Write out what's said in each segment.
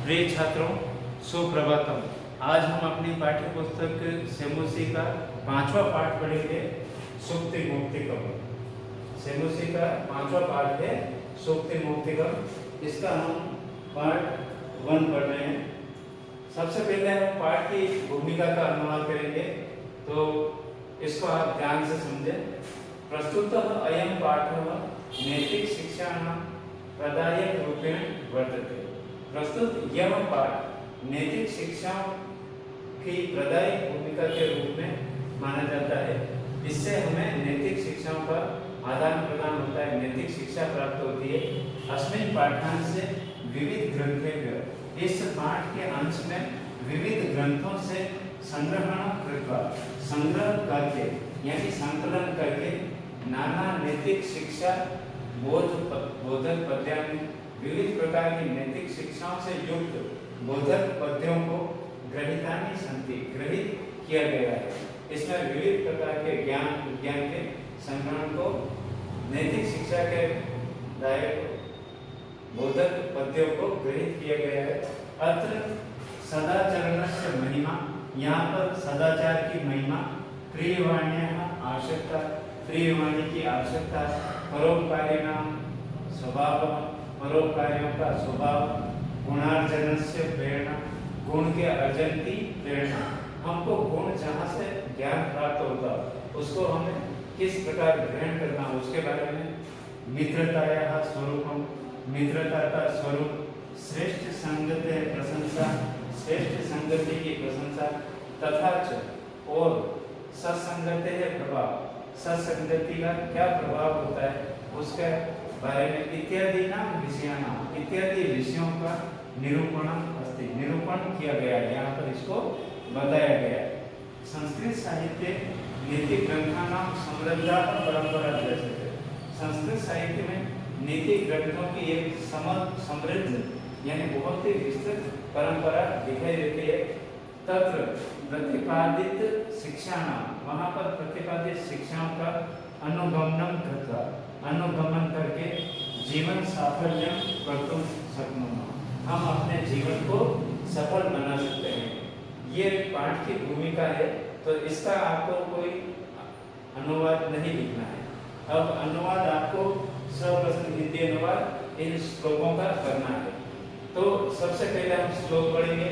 प्रिय छात्रों, सुप्रभातम। आज हम अपनी पाठ्य पुस्तक सेमुसी का 5वां पाठ पढ़ेंगे, सुक्ति मुक्तिकम। सेमुसी का 5वां पाठ है सुक्ति मुक्तिकम। इसका हम पार्ट 1 पढ़ रहे हैं। सबसे पहले हम पाठ की भूमिका का अनुवाद करेंगे, तो इसको आप ध्यान से समझें। प्रस्तुतः अयं पाठः नैतिक शिक्षाणां प्रदायकरूपेण वर्तते। प्रस्तुत यह पाठ नैतिक शिक्षा की प्रदायक भूमिका के रूप में माना जाता है। इससे हमें नैतिक शिक्षाओं का आदान प्रदान होता है, नैतिक शिक्षा प्राप्त होती है। अस्मिन् पाठांश से विविध ग्रंथेभ्यः, इस पाठ के अंश में विविध ग्रंथों से संग्रह करके यानी संकलन करके नाना नैतिक शिक्षा बोधक पद्यानि, विविध प्रकार की नैतिक शिक्षाओं से युक्त बोधक पद्यों को ग्रहितानि सन्ति, ग्रहित किया गया है। इसमें विविध प्रकार के ज्ञान के संग्रहण को नैतिक शिक्षा के दायक बोधक पद्यों को ग्रहित किया गया है। अत्र सदाचरणस्य महिमा, यहाँ पर सदाचार की महिमा, प्रियवाण्याः आवश्यकता, प्रियवाणी की आवश्यकता, परोपकारिणां स्वभाव, परोपकारियों का स्वभाव, गुणार्जनस्य प्रेरणा, गुण के अर्जन की प्रेरणा। हमको गुण जहाँ से ज्ञान प्राप्त होता उसको हमें किस प्रकार ग्रहण करना, उसके बारे में। मित्रतायाः स्वरूपम, मित्रता का स्वरूप, श्रेष्ठ संगते प्रशंसा, श्रेष्ठ संगति की प्रशंसा, तथा च और सत्संगते प्रभाव, सत्संगति का क्या प्रभाव होता है उसके बारे में। इत्यादि नाम विषयाणाम, इत्यादि विषयों का निरूपणम अस्ति, निरूपण किया गया है, यहाँ पर इसको बताया गया है। संस्कृत साहित्य नीति ग्रंथानां समृद्धा परंपरा दृश्यते। संस्कृत साहित्य में नीति ग्रंथों की एक समृद्ध यानी बहुत ही विस्तृत परंपरा दिखाई देती है। तत्र प्रतिपादित शिक्षाणां, वहाँ पर प्रतिपादित शिक्षाओं का अनुगमनं कृत्वा, अनुगमन करके जीवन साफल्य कर्तुं शक्नुमः, हम अपने जीवन को सफल बना सकते हैं। ये पाठ की भूमिका है, तो इसका आपको कोई अनुवाद नहीं लिखना है। अब अनुवाद आपको सप्रश्न हिंदी अनुवाद इन श्लोकों का करना है। तो सबसे पहले हम श्लोक पढ़ेंगे,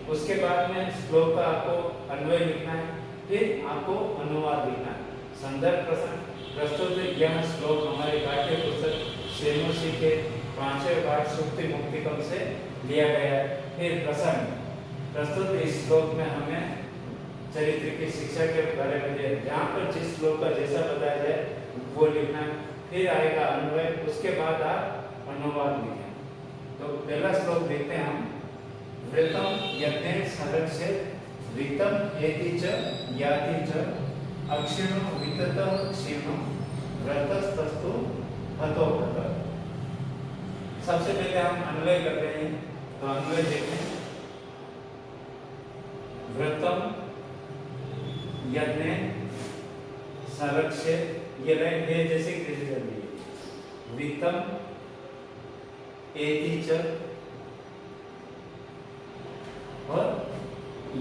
उसके बाद में श्लोक का आपको अन्वय लिखना है, फिर आपको अनुवाद लिखना है। संदर्भ प्रस्तुत यह श्लोक हमारे पाठ्य पुस्तक सेमुसी के 5वें पाठ सुक्ति मुक्तिकम से लिया गया है। फिर प्रसंग प्रस्तुत इस श्लोक में हमें चरित्र की शिक्षा के बारे में दिया, जहाँ पर जिस श्लोक का जैसा बताया जाए वो लिखना है। फिर आएगा अन्वय, उसके बाद आप अनुवाद लिखें। तो पहला श्लोक देखते हैं हम। वृत्तम यज्ञेन संरक्षेत, वित्तम एति च याति च, अक्षिणो वित्ततः क्षीणो, व्रतस्तस्तु हतो व्रतः। सबसे पहले हम अन्वय कर रहे हैं, तो अन्वय देखें। वृत्तम यज्ञेन संरक्षेत, ये लाइन है जैसे कैसे चल रही है। वित्तम एति च और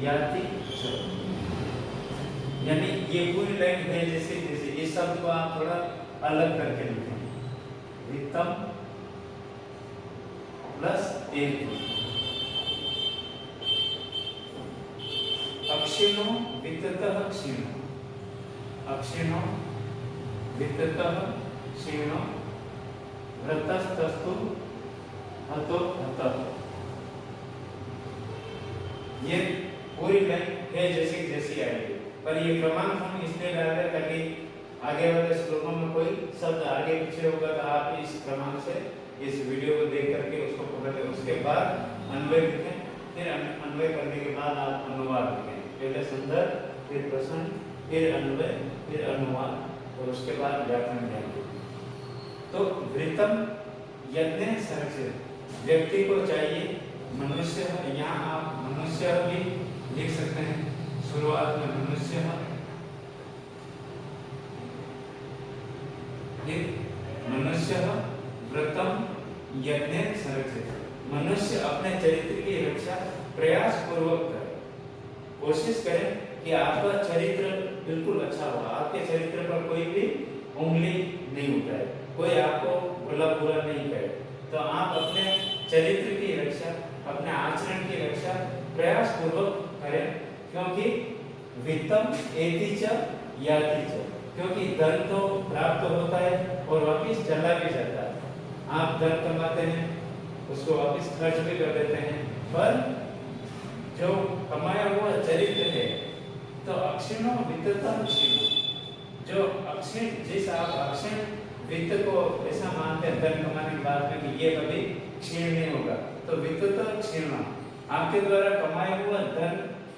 याति च, यानी ये पूरी लाइन है जैसे जैसे। इस शब्द को आप थोड़ा अलग करके लिखें। वित्तम प्लस एति, अक्षिणो वित्ततः क्षीणो, अक्षिणो वित्ततः क्षीणो, व्रतस्तस्तु हतो व्रतः। ये पूरी लाइन है जैसी जैसी आएगी, पर ये क्रमांक हम इसलिए डाल रहे ताकि आगे वाले श्लोकों में कोई शब्द आगे पीछे होगा तो आप इस क्रमांक से इस वीडियो को देख करके उसको पकड़ लें। उसके बाद अन्वय लिखें, फिर अन्वय करने के बाद आप अनुवाद लिखें। पहले संदर्भ, फिर प्रसंग, फिर अन्वय, फिर अनुवाद और उसके बाद व्याकरण ज्ञान। तो वृत्तम यज्ञेन संरक्षेत, व्यक्ति को चाहिए मनुष्य, यहाँ आप मनुष्य भी लिख सकते हैं। शुरुआत में मनुष्य, मनुष्य व्रतम यज्ञेन संरक्षेत, मनुष्य अपने चरित्र की रक्षा प्रयास पूर्वक करें। कोशिश करें कि आपका चरित्र बिल्कुल अच्छा हो, आपके चरित्र पर कोई भी उंगली नहीं उठाए, कोई आपको भला बुरा नहीं कहे। तो आप अपने चरित्र की रक्षा, अपने आचरण की रक्षा प्रयास पूर्वक करें, क्योंकि वित्तम एति च याति च, क्योंकि धन तो प्राप्त होता है और वापिस चला भी जाता है। आप धन कमाते हैं, उसको वापिस खर्च भी कर देते हैं, पर जो कमाया हुआ चरित्र है तो अक्षिणो वित्तम क्षीणो, जो अक्षीण, जिस आप अक्षीण वित्त को ऐसा मानते हैं धन कमाने के बाद में कि ये कभी क्षीण नहीं होगा, तो वित्त तो क्षीण, आपके द्वारा कमाया हुआ धन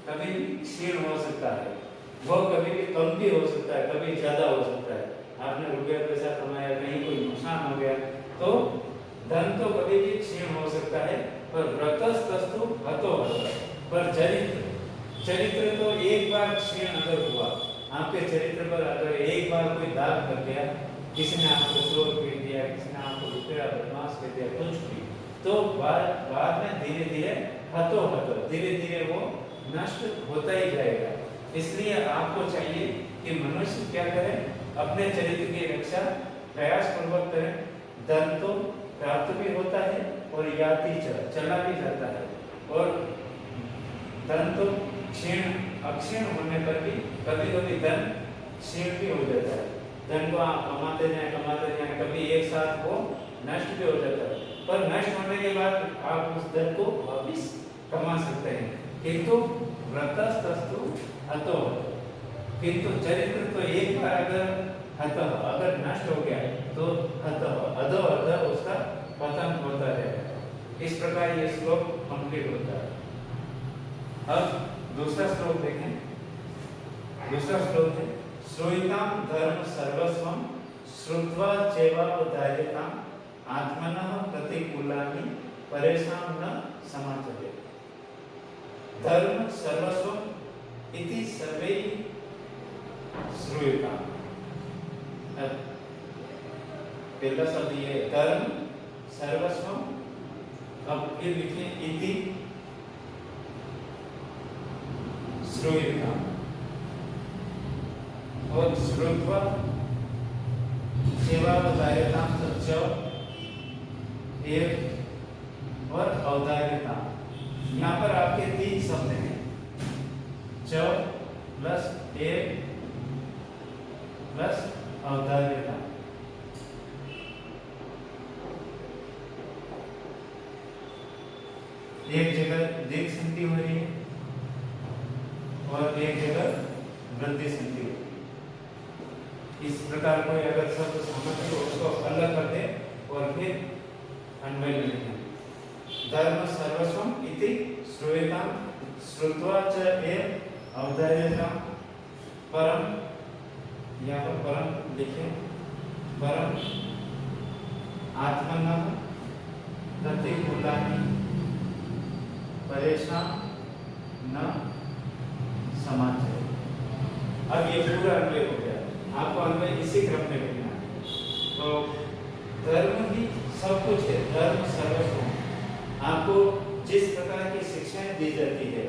कभी क्षीण हो सकता है, वो कभी भी कम भी हो सकता है, कभी ज्यादा हो सकता है। आपने रुपया पैसा कमाया, कहीं कोई नुकसान हो गया, तो धन तो कभी भी क्षीण हो सकता है, पर व्रतस्तस्तु हतो हत, पर चरित्र तो एक बार क्षीण अगर हुआ, आपके चरित्र पर अगर एक बार कोई दाग कर गया, किसी ने आपको चोर कह दिया, किसी ने आपको लुटेरा बदमाश कह दिया, कुछ भी, तो बाद में धीरे धीरे हतो हतो, धीरे धीरे वो नष्ट होता ही जाएगा। इसलिए आपको चाहिए कि मनुष्य क्या करे, अपने चरित्र की रक्षा प्रयास पूर्वक करें। धन तो प्राप्त भी होता है और याति चला भी जाता है, और धन तो क्षीण अक्षीण होने पर भी कभी कभी धन क्षीण भी हो जाता है। धन को आप कमाते जाएं, कभी एक साथ वो नष्ट भी हो जाता है, पर नष्ट होने के बाद आप उस धन को वापस कमा सकते हैं, किंतु व्रतस्तस्तु हतो, किंतु चरित्र तो एक बार अगर नष्ट हो गया तो अधो उसका पतन होता रहेगा। इस प्रकार ये श्लोक कंप्लीट होता है। अब दूसरा श्लोक देखें। दूसरा श्लोक है श्रूयताम धर्म सर्वस्वम श्रुत्वा चैवावधार्यताम आत्मनः प्रतिकूलानि परेषां न समाचरेत्। धर्म सर्वस्वम इति सर्वे श्रूयताम। पहला शब्द ये धर्म सर्वस्वम, अब ये लिखे इति श्रूयताम, और श्रुत्वा चैवावधार्यताम च एव और अवधार्यताम। यहाँ पर आपके तीन शब्द हैं, च प्लस ए प्लस अवधार्यता। एक जगह दीर्घ संधि हो रही है और एक जगह वृद्धि संधि हो रही है। इस प्रकार कोई अगर शब्द समझ हो उसको अलग कर दे और फिर अन्वय लिखें। धर्म सर्वस्वम इति श्रूयताम श्रुत्वा च एव अवधार्यताम परम, यहाँ पर परम लिखें, परम आत्मनः प्रतिकूलानि परेषां न समाचरेत्। अब ये पूरा अन्वय हो गया, आपको अन्वय इसी क्रम में करना है। तो धर्म ही सब कुछ है, धर्म सर्वस्व। आपको जिस प्रकार की शिक्षाएं दी जाती है,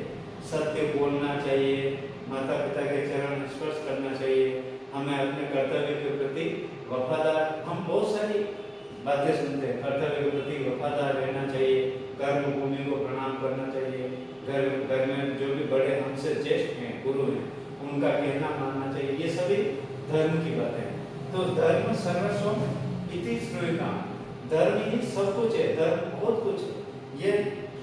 सत्य बोलना चाहिए, माता पिता के चरण स्पर्श करना चाहिए, हमें अपने कर्तव्य के प्रति वफादार, हम बहुत सारी बातें सुनते हैं, कर्तव्य के प्रति वफादार रहना चाहिए, कर्म भूमि को प्रणाम करना चाहिए, घर में जो भी बड़े हमसे ज्येष्ठ हैं, गुरु हैं, उनका कहना मानना चाहिए, ये सभी धर्म की बातें हैं। तो धर्म सर्वस्व इति श्रूयताम, धर्म ही सब कुछ है, धर्म बहुत कुछ है, ये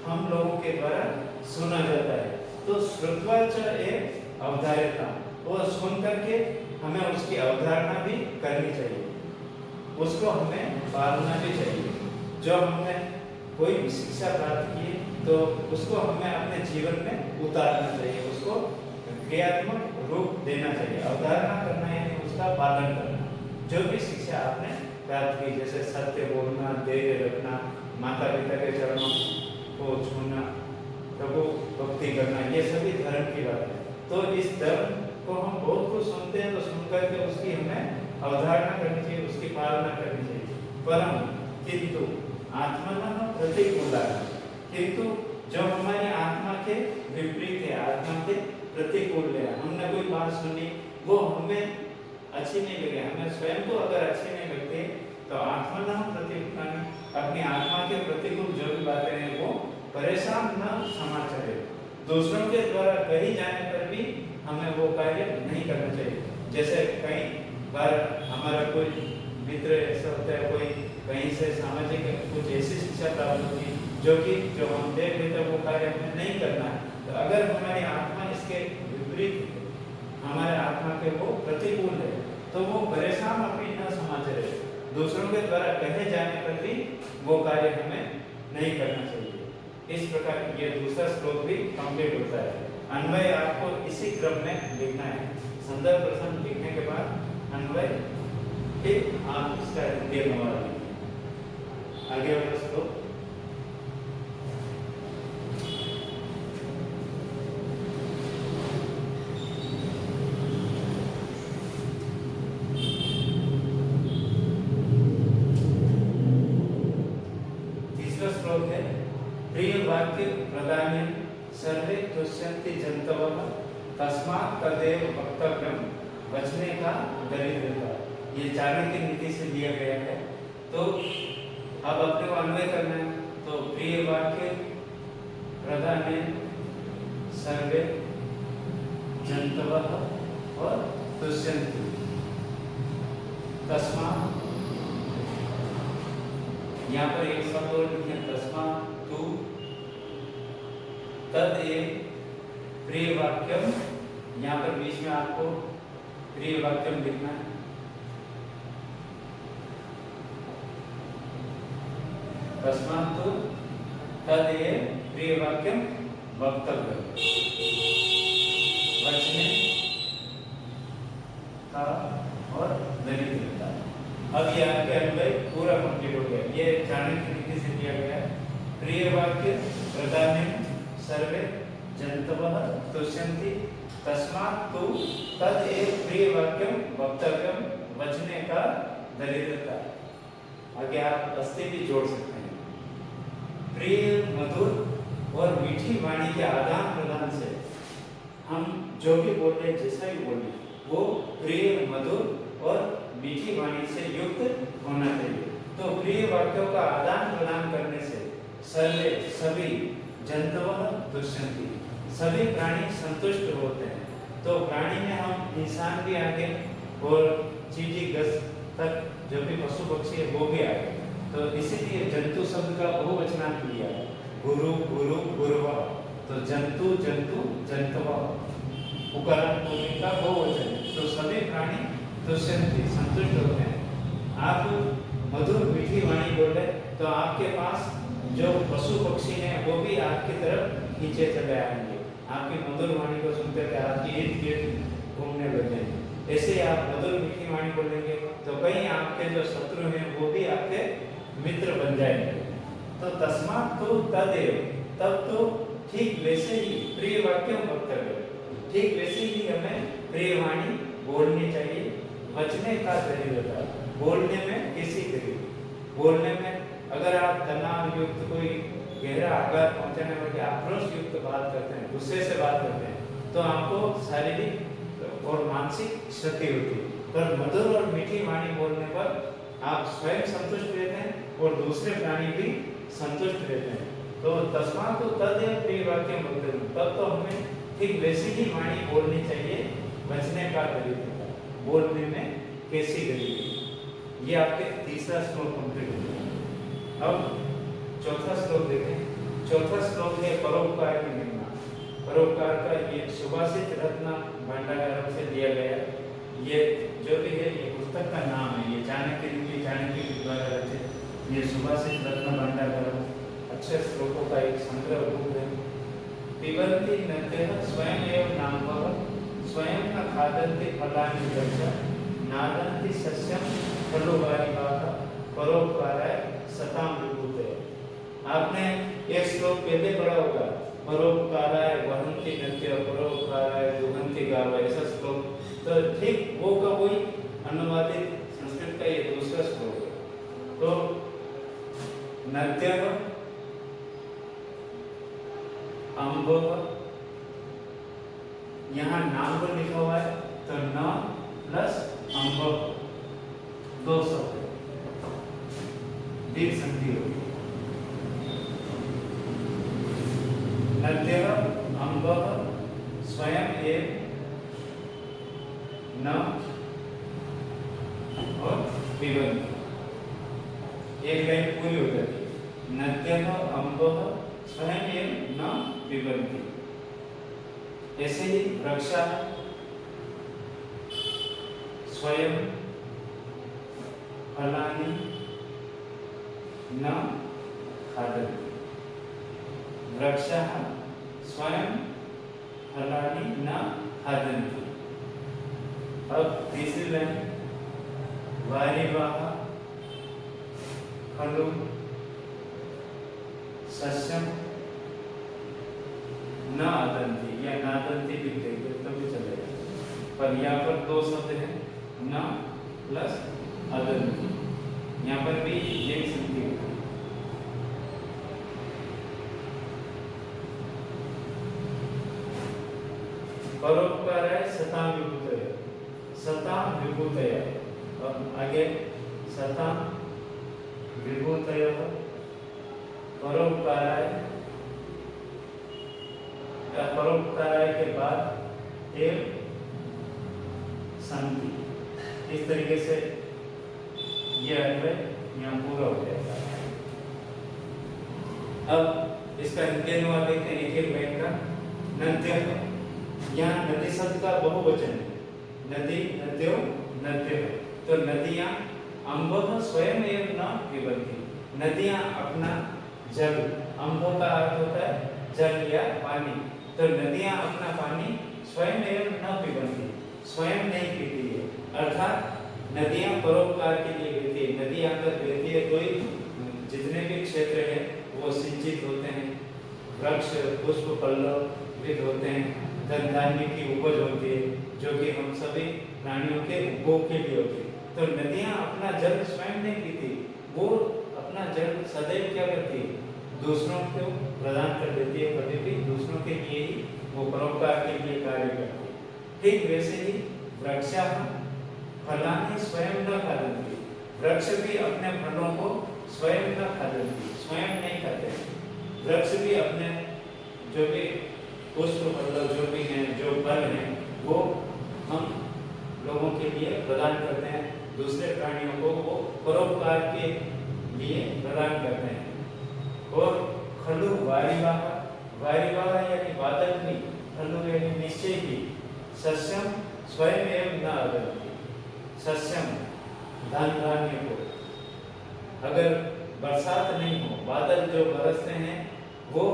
हम लोगों के द्वारा सुना जाता है। तो श्रुत्वा च एव अवधार्यताम, वो सुन करके हमें उसकी अवधारणा भी करनी चाहिए, उसको हमें पालना भी चाहिए। जो हमने कोई भी शिक्षा प्राप्त की तो उसको हमें अपने जीवन में उतारना चाहिए, उसको क्रियात्मक रूप देना चाहिए। अवधारणा करना यानी उसका पालन करना। जो भी शिक्षा आपने प्राप्त की, जैसे सत्य बोलना, धैर्य रखना, माता पिता के चरणों को छूना, प्रभु भक्ति करना, ये सभी धर्म की बात है। तो इस धर्म को हम बहुत कुछ सुनते हैं, तो सुनकर के उसकी हमें अवधारणा करनी चाहिए, उसकी पालना करनी चाहिए। परम किंतु आत्मनः प्रतिकूलानि, किंतु जो हमारी विपरीत है, आत्मा के प्रतिकूल है। हमने कोई बात सुनी, वो हमें अच्छी नहीं लगी, हमें स्वयं को अगर अच्छी नहीं लगती तो आत्मा न प्रतिकूल, अपनी आत्मा के प्रतिकूल जो भी बातें हैं वो परेशान न समाचार, दूसरों के द्वारा कही जाने पर भी हमें वो कार्य नहीं करना चाहिए। जैसे कई बार हमारा कोई मित्र ऐसा होता है, कोई कहीं से सामाजिक कुछ ऐसी शिक्षा प्राप्त होती है जो हम देख लेते हैं वो कार्य हमें नहीं करना है, तो अगर हमारी आत्मा इसके विपरीत, हमारे आत्मा के वो प्रतिकूल है, तो वो परेशान अपनी न समाचार, दूसरों के द्वारा कहे जाने पर भी वो कार्य हमें नहीं करना चाहिए। इस प्रकार ये दूसरा श्लोक भी कंप्लीट होता है। अन्वय आपको इसी क्रम में लिखना है, संदर्भ प्रसंग लिखने के बाद अन्वय, फिर आप इसका हिंदी अनुवाद लिखिए। आगे वाला श्लोक, तीसरा श्लोक है, प्रिय वाक्य प्रदान सर्वे तुष्यन्ति जन्तवः तस्मात् तदेव वक्तव्यम, बचने का दरिद्रता। ये चाणक्य नीति से दिया गया है। तो अब अपने को अन्वय करना है, तो प्रिय वाक्य प्रदान सर्वे जन्तवः और तुष्यन्ति तस्मात्, यहाँ पर एक शब्द और लिखे तस्मात् तु तदेव प्रिय वाक्यम, यहाँ पर बीच में आपको प्रिय वाक्यम लिखना है। तस्मात् तु तदेव प्रिय वाक्यम वक्तव्यम, बचने का और दरिद्रता। अब ये आपके अन्वय पूरा कंप्लीट हो गया। ये चाणक्य नीति से दिया गया है। प्रिय वाक्य प्रदान सर्वे जन्तवः तुष्यन्ति तस्मात् तु तदेव प्रिय वाक्यम वक्तव्यम, बचने का दरिद्रता। आगे आप अस्ति भी जोड़ सकते हैं। प्रिय, मधुर और मीठी वाणी के आदान प्रदान से हम जो भी बोल रहे, जैसा भी बोल रहे, वो प्रिय, मधुर और मीठी वाणी से युक्त होना चाहिए। तो प्रिय वाक्यों का आदान प्रदान करने से सर्वे, सभी, जन्तवः तुष्यन्ति, सभी प्राणी संतुष्ट होते हैं। तो प्राणी में हम इंसान भी आगे और चीटी गज तक जो भी पशु पक्षी है वो भी आगे। तो इसीलिए जंतु शब्द का बहुवचनांत लिया है, गुरु, गुरु, गुरुवः। तो जंतु, जंतु, जंतवः उकारण पुल्लिंग का बहुवचन है। तो सभी प्राणी तुष्यन्ति, संतुष्ट होते हैं। आप मधुर मीठी वाणी बोले तो आपके पास जो पशु पक्षी हैं वो भी आपकी तरफ खींचे चले आएंगे, आपकी मधुर वाणी को सुनते थे आपकी इर्द गिर्द घूमने लग जाएंगे। ऐसे आप मधुर मीठी वाणी बोलेंगे तो कहीं आपके जो शत्रु हैं वो भी आपके मित्र बन जाएंगे। तो तस्मात् तु तदेव, तब तो ठीक वैसे ही प्रिय वाक्य वक्तव्य, ठीक वैसे ही हमें प्रिय वाणी बोलनी चाहिए। बचने का दरिद्रता, बोलने में किसी दरिद्र, बोलने में अगर आप तनाव युक्त कोई गहरा आघात पहुंचाने वाली आक्रोश युक्त बात करते हैं, गुस्से से बात करते हैं, तो आपको शारीरिक और मानसिक क्षति होती है। पर मधुर और मीठी वाणी बोलने पर आप स्वयं संतुष्ट रहते हैं और दूसरे प्राणी भी संतुष्ट रहते हैं। तो तस्मात् तु तदेव प्रिय वाक्यम वक्तव्यम, तब तो हमें ठीक वैसी ही वाणी बोलनी चाहिए। बचने का दरिद्रता, बोलने में कैसी गरीबी। ये आपके तीसरा श्लोक कंप्लीट हो गया। अब चौथा श्लोक देखें। चौथा श्लोक है परोपकार की महिमा। परोपकार का ये सुभाषित रत्न भंडागारम से दिया गया। ये जो भी है ये पुस्तक का नाम है, ये चाणक्य नीति, चाणक्य के द्वारा रचित ये सुभाषित रत्न भंडागारम अच्छे श्लोकों का एक संग्रह रूप है। पिबन्ति नद्यः स्वयं एव नाम्भः, स्वयं न खादन्ति फलानि दर्श, नादन्ति सस्यं फलोवारिवाः, परोपकाराय सतां विभूते। आपने एक श्लोक पहले पढ़ा होगा, परोपकाराय वहन्ति नद्यः, परोपकाराय दुहन्ति गावः, ऐसा श्लोक। तो ठीक वो का वही अनुवादित संस्कृत का ये दूसरा श्लोक है। तो नद्यः, अम्भः, यहाँ नाम को लिखा हुआ है तो न प्लस अम्ब 200 दीर्घ संधि होगी। नद्यः अम्बः स्वयं एव न और पिबन्ति। एक लाइन पूरी हो जाती है। नद्यः अम्बः स्वयं एव न पिबन्ति। ऐसे ही वृक्षः स्वयं फलानि न खादन्ति। वृक्षः स्वयं फलानि न खादन्ति। अब तीसरी लाइन वारिवाह खलु सस्यम न आदन्ति या नादन्ति भी देंगे तो भी चलेगा, पर यहाँ पर दो शब्द हैं न प्लस आदन्ति। यहाँ पर भी एक संधि है। परोपकाराय सताम विभूतय, सताम विभूतय। और आगे सताम विभूतय परोपकाराय, परोपकाराय के बाद एक संधि। इस तरीके से यह अन्वय यहाँ पूरा हो जाएगा। अब इसका हिंदी अनुवाद देखते हैं एक एक लाइन का। नद्यः, यहाँ नदी शब्द का बहुवचन है। नदी, नद्यो, नद्यः। तो नदियाँ अम्बः स्वयं एव न पिबन्ति। नदियाँ अपना जल, अम्ब का अर्थ होता है जल या पानी, तो नदियाँ अपना पानी स्वयं एव न पिबन्ति, स्वयं नहीं पीती है। अर्थात नदियाँ परोपकार के लिए बहती है। नदी अगर बहती है तो ही जितने भी क्षेत्र हैं वो सिंचित होते हैं, वृक्ष पुष्प पल्लवित होते हैं, धन धान्य की उपज होती है जो कि हम सभी प्राणियों के उपभोग के लिए होती है। तो नदियाँ अपना जल स्वयं नहीं पीती, वो अपना जल सदैव क्या करती है, दूसरों को प्रदान कर देती है। कभी भी दूसरों के लिए ही वो परोपकार के लिए कार्य करती है। ठीक वैसे ही वृक्षः फलानि स्वयं न खादन्ति। वृक्ष भी अपने फलों को स्वयं न खादन्ति, स्वयं नहीं खाते। वृक्ष भी अपने जो भी पुष्प पल्लव जो भी हैं, जो फल हैं, वो हम लोगों के लिए प्रदान करते हैं। दूसरे प्राणियों को वो परोपकार के लिए प्रदान करते हैं। और खलु वारिवाह, वारिवाह यानी बादल भी, खलु यानी निश्चय भी, सस्यम स्वयं एव न आदन्ति। सस्यम धन धान्य को, अगर बरसात नहीं हो, बादल जो बरसते हैं वो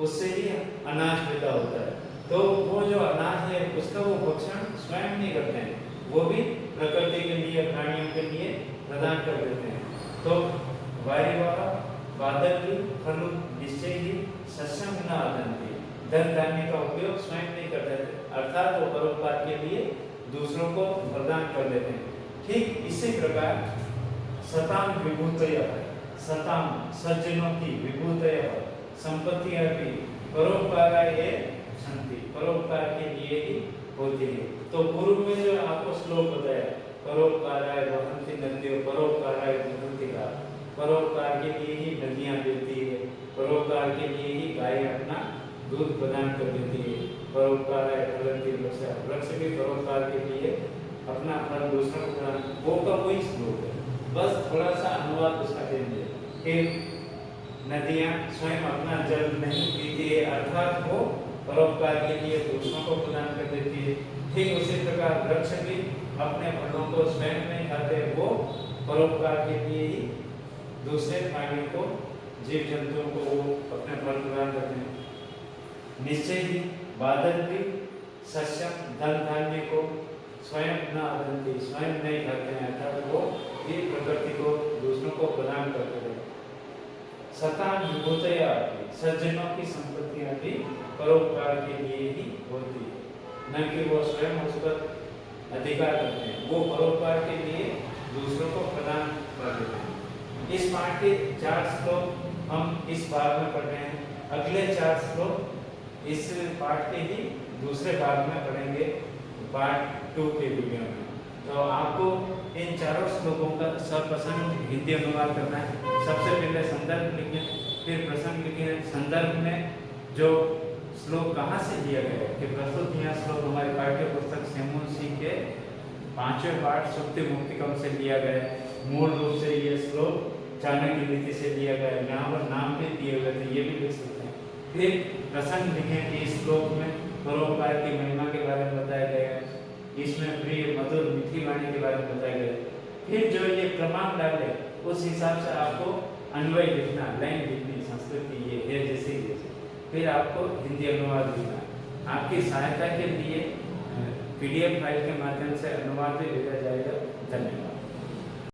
उससे ही अनाज पैदा होता है, तो वो जो अनाज है उसका वो भक्षण स्वयं नहीं करते हैं, वो भी प्रकृति के लिए, प्राणियों के लिए प्रदान कर देते हैं। तो वारिवाह बादल भी, खलु निश्चय ही, सस्यम न आदन्ति, धन धान्य का उपयोग स्वयं नहीं करते, अर्थात वो परोपकार के लिए दूसरों को प्रदान कर देते हैं। ठीक इसी प्रकार सताम विभूतय, सताम सज्जनों की, विभूतय संपत्तियां भी परोपकाराय सन्ति, परोपकार के लिए ही होती है। तो पूर्व में जो आपको श्लोक बताया, परोपकाराय वहन्ति नद्यो परोपकाराय वहन्ति का, परोपकार के लिए ही नदियां बहती है, परोपकार के लिए ही गाय अपना दूध प्रदान कर देती है। परोपकाराय फलन्ति वृक्षः, वृक्ष भी परोपकार के लिए अपना फल दूसरों को प्रदान, वो का वही श्लोक है, बस थोड़ा सा अनुवाद उसका चेंज है कि नदियाँ स्वयं अपना जल नहीं पीती है, अर्थात वो परोपकार के लिए दूसरों को प्रदान कर देती है। ठीक उसी प्रकार वृक्ष भी अपने फलों को स्वयं नहीं खाते, वो परोपकार के लिए ही दूसरे प्राणियों को, जीव जंतुओं को वो अपने फल प्रदान करते हैं। निश्चय ही बादल भी सस्यम धन धान्य को स्वयं न आदन्ति, स्वयं नहीं खाते हैं, अर्थात वो भी प्रकृति को, दूसरों को प्रदान करते हैं। सताम विभूतया, सज्जनों की संपत्तियां भी परोपकार के लिए ही होती है, न कि वो स्वयं उस पर अधिकार करते हैं, वो परोपकार के लिए दूसरों को प्रदान कर देते हैं। इस पाठ के 4 श्लोक हम इस भाग में पढ़ रहे हैं। अगले 4 श्लोक इस पार्ट के ही दूसरे भाग में पढ़ेंगे, पार्ट 2 के वीडियो में। तो आपको इन चारों श्लोकों का सपसंद हिंदी अनुवाद करना है। सबसे पहले संदर्भ लिखें, फिर प्रसंग लिखें। संदर्भ में जो श्लोक कहाँ से लिया गया है कि प्रस्तुत यहाँ श्लोक हमारी पाठ्य पुस्तक सेमुसी के 5वें पाठ सुक्ति मुक्तिकम से लिया गया है। मूल रूप से ये श्लोक चाणक्य नीति से लिया गया है। यहाँ पर नाम भी दिए गए थे, ये भी लिख सकते हैं। फिर प्रसंग लिखें कि इस श्लोक में परोपकार की महिमा के बारे में बताया गया है, इसमें प्रिय मधुर मीठी वाणी के बारे में बताया गया है। फिर जो ये क्रमांक डाले उस हिसाब से आपको अन्वय लिखना, लाइन लिखनी, संस्कृत की ये है जैसे जैसे। फिर आपको हिंदी अनुवाद लिखना। आपकी सहायता के लिए PDF फाइल के माध्यम से अनुवाद भी भेजा जाएगा। धन्यवाद।